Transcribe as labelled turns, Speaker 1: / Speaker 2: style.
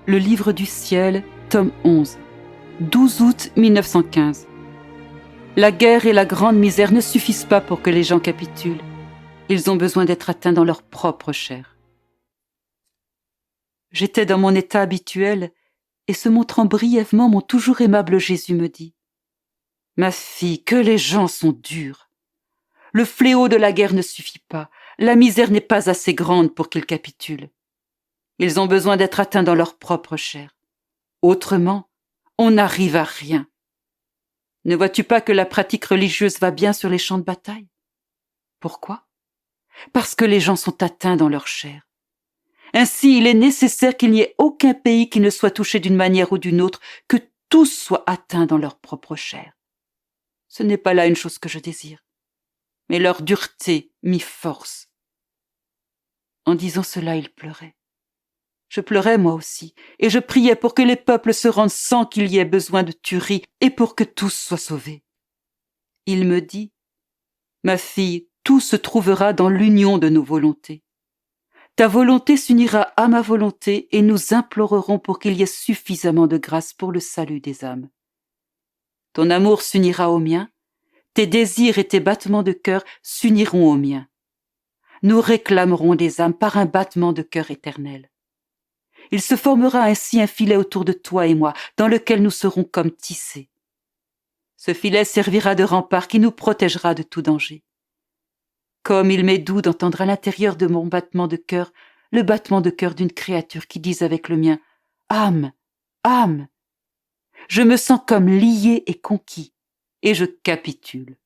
Speaker 1: Le livre du ciel, tome 11, 12 août 1915. La guerre et la grande misère ne suffisent pas pour que les gens capitulent. Ils ont besoin d'être atteints dans leur propre chair. J'étais dans mon état habituel, et se montrant brièvement, mon toujours aimable Jésus me dit : « Ma fille, que les gens sont durs. Le fléau de la guerre ne suffit pas. La misère n'est pas assez grande pour qu'ils capitulent. Ils ont besoin d'être atteints dans leur propre chair. Autrement, on n'arrive à rien. Ne vois-tu pas que la pratique religieuse va bien sur les champs de bataille ? Pourquoi ? Parce que les gens sont atteints dans leur chair. Ainsi, il est nécessaire qu'il n'y ait aucun pays qui ne soit touché d'une manière ou d'une autre, que tous soient atteints dans leur propre chair. Ce n'est pas là une chose que je désire, mais leur dureté m'y force. » En disant cela, il pleurait. Je pleurais moi aussi, et je priais pour que les peuples se rendent sans qu'il y ait besoin de tuerie, et pour que tous soient sauvés. Il me dit : « Ma fille, tout se trouvera dans l'union de nos volontés. Ta volonté s'unira à ma volonté, et nous implorerons pour qu'il y ait suffisamment de grâce pour le salut des âmes. Ton amour s'unira au mien, tes désirs et tes battements de cœur s'uniront aux miens. Nous réclamerons des âmes par un battement de cœur éternel. Il se formera ainsi un filet autour de toi et moi, dans lequel nous serons comme tissés. Ce filet servira de rempart qui nous protégera de tout danger. Comme il m'est doux d'entendre à l'intérieur de mon battement de cœur le battement de cœur d'une créature qui dise avec le mien : âme, âme. Je me sens comme lié et conquis, et je capitule.